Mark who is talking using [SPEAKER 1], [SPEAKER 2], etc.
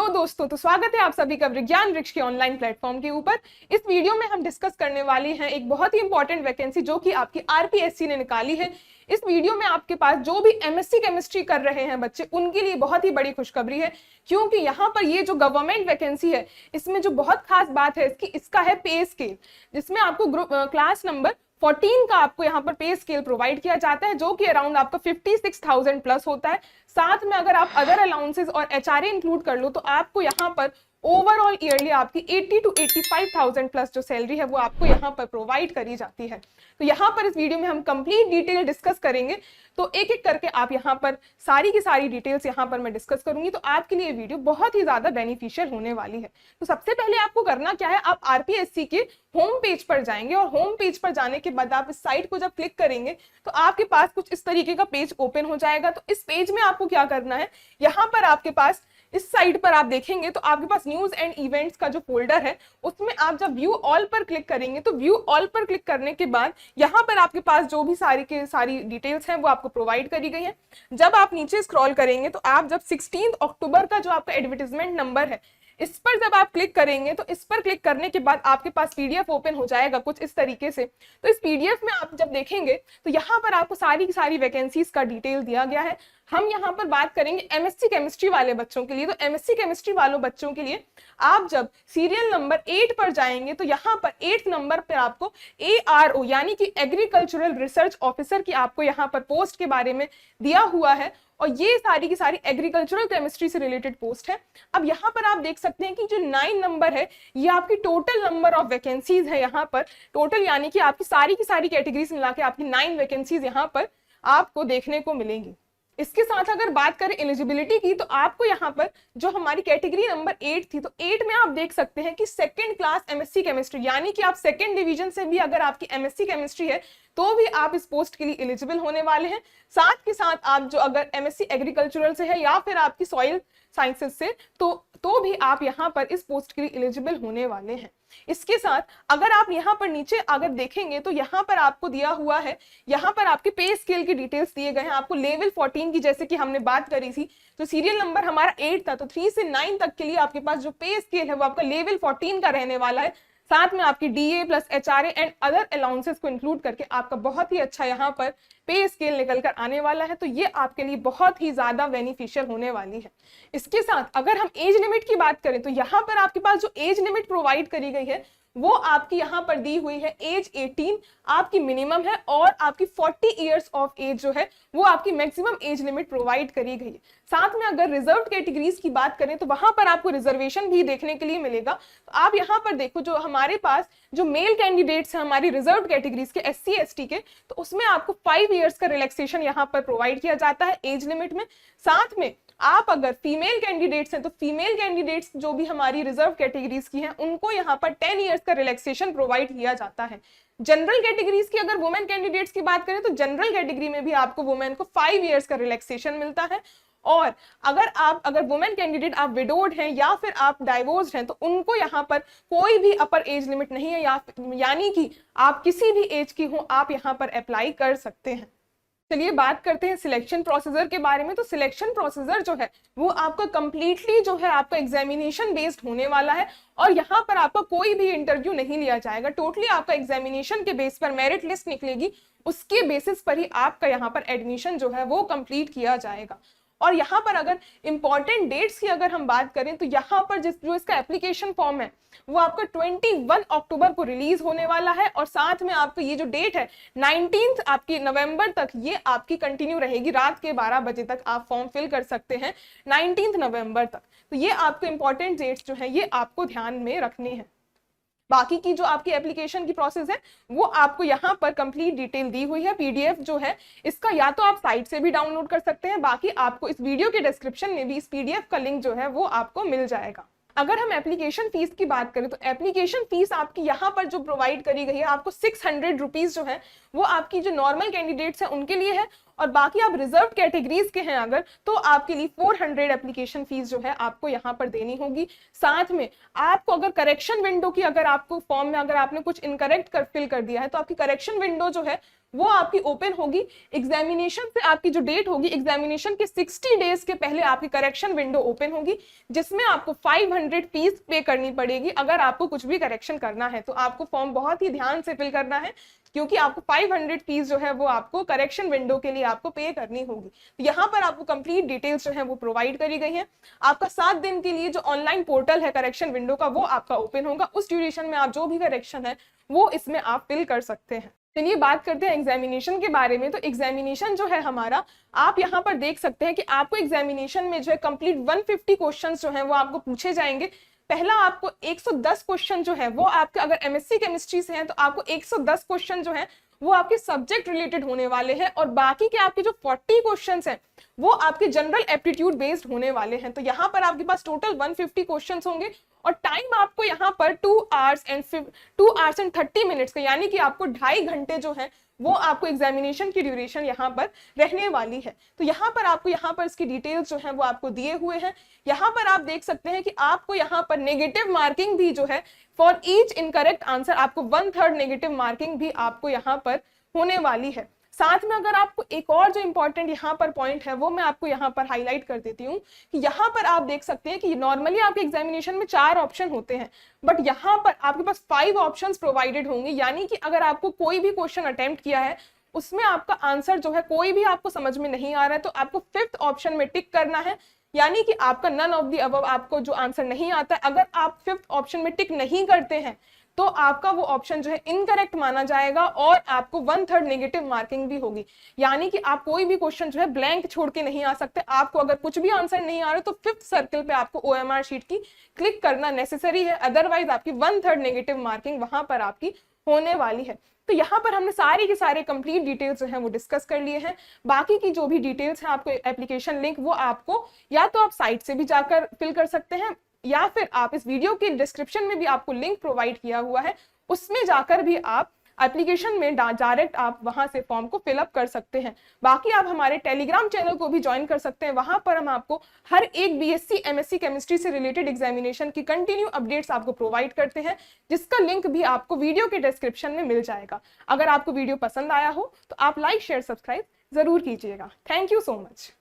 [SPEAKER 1] Hello दोस्तों, तो स्वागत है आप सभी का विज्ञान वृक्ष के ऑनलाइन प्लेटफॉर्म के ऊपर। इस वीडियो में हम डिस्कस करने वाले हैं एक बहुत ही इंपॉर्टेंट वैकेंसी जो कि आपकी आरपीएससी ने निकाली है। इस वीडियो में आपके पास जो भी एमएससी केमिस्ट्री कर रहे हैं बच्चे, उनके लिए बहुत ही बड़ी खुशखबरी है, क्योंकि यहाँ पर ये जो गवर्नमेंट वैकेंसी है, इसमें जो बहुत खास बात है इसका है पे स्केल, जिसमें आपको क्लास नंबर 14 का आपको यहाँ पर पे स्केल प्रोवाइड किया जाता है, जो कि अराउंड आपका 56,000 प्लस होता है। साथ में अगर आप अदर अलाउंसेस और एचआरए इंक्लूड कर लो तो आपको यहाँ पर ओवरऑल ईयरली आपकी 80 to 85,000 प्लस जो सैलरी है वो आपको यहाँ पर प्रोवाइड करी जाती है। तो यहाँ पर इस वीडियो में हम कंप्लीट डिटेल डिस्कस करेंगे, तो एक एक करके आप यहाँ पर सारी की सारी डिटेल्स यहाँ पर मैं डिस्कस करूंगी, तो आपके लिए वीडियो बहुत ही ज्यादा बेनिफिशियल होने वाली है। तो सबसे पहले आपको करना क्या है, आप आरपीएससी के होम पेज पर जाएंगे और होम पेज पर जाने के बाद आप इस साइट को जब क्लिक करेंगे तो आपके पास कुछ इस तरीके का पेज ओपन हो जाएगा। तो इस पेज में आपको क्या करना है, यहाँ पर आपके पास इस साइट पर आप देखेंगे तो आपके पास न्यूज एंड इवेंट्स का जो फोल्डर है उसमें आप जब व्यू ऑल पर क्लिक करेंगे तो व्यू ऑल पर क्लिक करने के बाद यहाँ पर आपके पास जो भी सारी के सारी डिटेल्स हैं वो आपको प्रोवाइड करी गई है। जब आप नीचे स्क्रॉल करेंगे तो आप जब 16 अक्टूबर का जो आपका एडवर्टाइजमेंट नंबर है इस पर जब आप क्लिक करेंगे तो इस पर क्लिक करने के बाद आपके पास पीडीएफ ओपन हो जाएगा कुछ इस तरीके से। तो इस पीडीएफ में आप जब देखेंगे तो यहाँ पर आपको सारी की सारी वैकेंसीज का डिटेल दिया गया है। हम यहाँ पर बात करेंगे एमएससी केमिस्ट्री वाले बच्चों के लिए। तो एमएससी केमिस्ट्री वालों बच्चों के लिए आप जब सीरियल नंबर 8 पर जाएंगे तो यहाँ पर 8 नंबर पर आपको ARO यानी कि एग्रीकल्चरल रिसर्च ऑफिसर की आपको यहाँ पर पोस्ट के बारे में दिया हुआ है, और ये सारी की सारी एग्रीकल्चरल केमिस्ट्री से रिलेटेड पोस्ट है। अब यहाँ पर आप देख सकते हैं कि जो 9 नंबर है ये आपकी टोटल नंबर ऑफ वैकेंसीज है। यहाँ पर टोटल यानी कि आपकी सारी की सारी कैटेगरीज मिला के आपकी 9 वैकेंसीज यहाँ पर आपको देखने को मिलेंगी। इसके साथ अगर बात करें एलिजिबिलिटी की तो आपको यहाँ पर जो हमारी कैटेगरी नंबर 8 थी, तो 8 में आप देख सकते हैं कि सेकंड क्लास एमएससी केमिस्ट्री यानी कि आप सेकंड डिवीजन से भी अगर आपकी एमएससी केमिस्ट्री है तो भी आप इस पोस्ट के लिए एलिजिबल होने वाले हैं। साथ के साथ आप जो अगर एमएससी एग्रीकल्चरल से है या फिर आपकी सॉइल साइंसेस से तो भी आप यहाँ पर इस पोस्ट के लिए एलिजिबल होने वाले हैं। इसके साथ अगर आप यहाँ पर नीचे अगर देखेंगे तो यहाँ पर आपको दिया हुआ है, यहाँ पर आपके पे स्केल की डिटेल्स दिए गए हैं। आपको लेवल 14 की जैसे कि हमने बात करी थी, तो सीरियल नंबर हमारा 8 था, तो 3 से 9 तक के लिए आपके पास जो पे स्केल है वो आपका लेवल 14 का रहने वाला है। साथ में आपकी DA plus HRA and other allowances को इंक्लूड करके आपका बहुत ही अच्छा यहाँ पर पे स्केल निकल कर आने वाला है। तो ये आपके लिए बहुत ही ज्यादा बेनिफिशियल होने वाली है। इसके साथ अगर हम एज लिमिट की बात करें तो यहाँ पर आपके पास जो एज लिमिट प्रोवाइड करी गई है वो आपकी यहाँ पर दी हुई है एज 18 आपकी मिनिमम है, और आपकी 40 इयर्स ऑफ एज जो है वो आपकी मैक्सिमम एज लिमिट प्रोवाइड करी गई है। साथ में अगर रिजर्व कैटेगरीज की बात करें तो वहां पर आपको रिजर्वेशन भी देखने के लिए मिलेगा। तो आप यहाँ पर देखो जो हमारे पास जो मेल कैंडिडेट्स हैं हमारी रिजर्व कैटेगरीज के SC ST के, तो उसमें आपको 5 इयर्स का रिलैक्सेशन यहाँ पर प्रोवाइड किया जाता है एज लिमिट में। साथ में आप अगर फीमेल कैंडिडेट्स हैं तो फीमेल कैंडिडेट्स जो भी हमारी रिजर्व कैटेगरीज की हैं उनको यहाँ पर 10 इयर्स का रिलैक्सेशन प्रोवाइड किया जाता है। जनरल कैटेगरीज की अगर वुमेन कैंडिडेट्स की बात करें तो जनरल कैटेगरी में भी आपको वुमेन को 5 इयर्स का रिलैक्सेशन मिलता है, और अगर वुमेन कैंडिडेट आप विडोड हैं या फिर आप डाइवोर्स्ड हैं तो उनको यहाँ पर कोई भी अपर एज लिमिट नहीं है, यानी कि आप किसी भी एज की हो आप यहाँ पर अप्लाई कर सकते हैं। चलिए बात करते हैं सिलेक्शन प्रोसीजर के बारे में। तो सिलेक्शन प्रोसीजर जो है वो आपका कंप्लीटली जो है आपका एग्जामिनेशन बेस्ड होने वाला है, और यहाँ पर आपका कोई भी इंटरव्यू नहीं लिया जाएगा। टोटली आपका एग्जामिनेशन के बेस पर मेरिट लिस्ट निकलेगी, उसके बेसिस पर ही आपका यहाँ पर एडमिशन जो है वो कंप्लीट किया जाएगा। और यहाँ पर अगर इंपॉर्टेंट डेट्स की अगर हम बात करें तो यहाँ पर जो इसका एप्लीकेशन फॉर्म है वो आपका 21 अक्टूबर को रिलीज होने वाला है, और साथ में आपका ये जो डेट है 19 आपकी नवंबर तक ये आपकी कंटिन्यू रहेगी। रात के 12 बजे तक आप फॉर्म फिल कर सकते हैं 19 नवंबर तक। तो ये आपके इंपॉर्टेंट डेट्स जो है ये आपको ध्यान में रखनी है। बाकी की जो आपकी एप्लीकेशन की प्रोसेस है वो आपको यहाँ पर कंप्लीट डिटेल दी हुई है। पीडीएफ जो है इसका या तो आप साइट से भी डाउनलोड कर सकते हैं, बाकी आपको इस वीडियो के डिस्क्रिप्शन में भी इस पीडीएफ का लिंक जो है वो आपको मिल जाएगा। अगर हम एप्लीकेशन फीस की बात करें तो एप्लीकेशन फीस आपकी यहाँ पर जो प्रोवाइड करी गई है आपको 600 रुपीज जो है वो आपकी जो नॉर्मल कैंडिडेट्स हैं उनके लिए है, और बाकी आप रिजर्व कैटेगरीज के हैं अगर तो आपके लिए 400 एप्लीकेशन फीस जो है आपको यहाँ पर देनी होगी। साथ में आपको अगर करेक्शन विंडो की अगर आपको फॉर्म में अगर आपने कुछ इनकरेक्ट फिल कर दिया है तो आपकी करेक्शन विंडो जो है वो आपकी ओपन होगी। एग्जामिनेशन से आपकी जो डेट होगी, एग्जामिनेशन के 60 डेज के पहले आपकी करेक्शन विंडो ओपन होगी, जिसमें आपको 500 फीस पे करनी पड़ेगी अगर आपको कुछ भी करेक्शन करना है। तो आपको फॉर्म बहुत ही ध्यान से फिल करना है, क्योंकि आपको 500 फीस जो है वो आपको करेक्शन विंडो के लिए आपको पे करनी होगी। तो यहाँ पर आपको कंप्लीट डिटेल्स जो है वो प्रोवाइड करी गई है। आपका 7 दिन के लिए जो ऑनलाइन पोर्टल है करेक्शन विंडो का, वो आपका ओपन होगा। उस ड्यूरेशन में आप जो भी करेक्शन है वो इसमें आप फिल कर सकते हैं। चलिए बात करते हैं एग्जामिनेशन के बारे में। तो एग्जामिनेशन जो है हमारा, आप यहाँ पर देख सकते हैं कि आपको एग्जामिनेशन में जो है कंप्लीट 150 क्वेश्चंस जो हैं वो आपको पूछे जाएंगे। पहला आपको 110 क्वेश्चन जो है वो आपके, अगर एमएससी केमिस्ट्री से हैं तो आपको 110 क्वेश्चन जो है वो आपके सब्जेक्ट रिलेटेड होने वाले हैं, और बाकी के आपके जो 40 क्वेश्चंस हैं वो आपके जनरल एप्टीट्यूड बेस्ड होने वाले हैं। तो यहाँ पर आपके पास टोटल 150 क्वेश्चंस होंगे, और टाइम आपको यहाँ पर 2 आवर्स एंड 30 मिनट्स का, यानी कि आपको 2.5 घंटे जो है वो आपको एग्जामिनेशन की ड्यूरेशन यहाँ पर रहने वाली है। तो यहाँ पर आपको यहाँ पर इसकी डिटेल्स जो है वो आपको दिए हुए हैं। यहाँ पर आप देख सकते हैं कि आपको यहाँ पर नेगेटिव मार्किंग भी जो है फॉर ईच इनकरेक्ट आंसर, आपको 1/3 नेगेटिव मार्किंग भी आपको यहाँ पर होने वाली है। साथ में अगर आपको एक और जो इंपॉर्टेंट यहाँ पर पॉइंट है वो मैं आपको यहाँ पर हाईलाइट कर देती हूँ कि यहाँ पर आप देख सकते हैं कि नॉर्मली आपके एग्जामिनेशन में 4 ऑप्शन होते हैं, बट यहाँ पर आपके पास 5 ऑप्शंस प्रोवाइडेड होंगे। यानी कि अगर आपको कोई भी क्वेश्चन अटेम्प्ट किया है, उसमें आपका आंसर जो है कोई भी आपको समझ में नहीं आ रहा है, तो आपको 5th ऑप्शन में टिक करना है, यानी कि आपका नन ऑफ द अबव, आपको जो आंसर नहीं आता है, अगर आप 5th ऑप्शन में टिक नहीं करते हैं तो आपका वो ऑप्शन जो है इनकरेक्ट माना जाएगा, और आपको 1/3 नेगेटिव मार्किंग भी होगी। यानी कि आप कोई भी क्वेश्चन जो है ब्लैंक छोड़ के नहीं आ सकते। आपको अगर कुछ भी आंसर नहीं आ रहा तो 5th सर्कल पे आपको OMR शीट की क्लिक करना नेसेसरी है, अदरवाइज आपकी 1/3 नेगेटिव मार्किंग वहां पर आपकी होने वाली है। तो यहाँ पर हमने सारे के सारे कंप्लीट डिटेल्स जो हैं वो डिस्कस कर लिए हैं। बाकी की जो भी डिटेल्स हैं, आपको एप्लीकेशन लिंक वो आपको या तो आप साइट से भी जाकर फिल कर सकते हैं, या फिर आप इस वीडियो के डिस्क्रिप्शन में भी आपको लिंक प्रोवाइड किया हुआ है, उसमें जाकर भी आप एप्लीकेशन में डायरेक्ट आप वहां से फॉर्म को फिलअप कर सकते हैं। बाकी आप हमारे टेलीग्राम चैनल को भी ज्वाइन कर सकते हैं। वहां पर हम आपको हर एक BSc MSc केमिस्ट्री से रिलेटेड एग्जामिनेशन की कंटिन्यू अपडेट्स आपको प्रोवाइड करते हैं, जिसका लिंक भी आपको वीडियो के डिस्क्रिप्शन में मिल जाएगा। अगर आपको वीडियो पसंद आया हो तो आप लाइक शेयर सब्सक्राइब जरूर कीजिएगा। Thank you so much.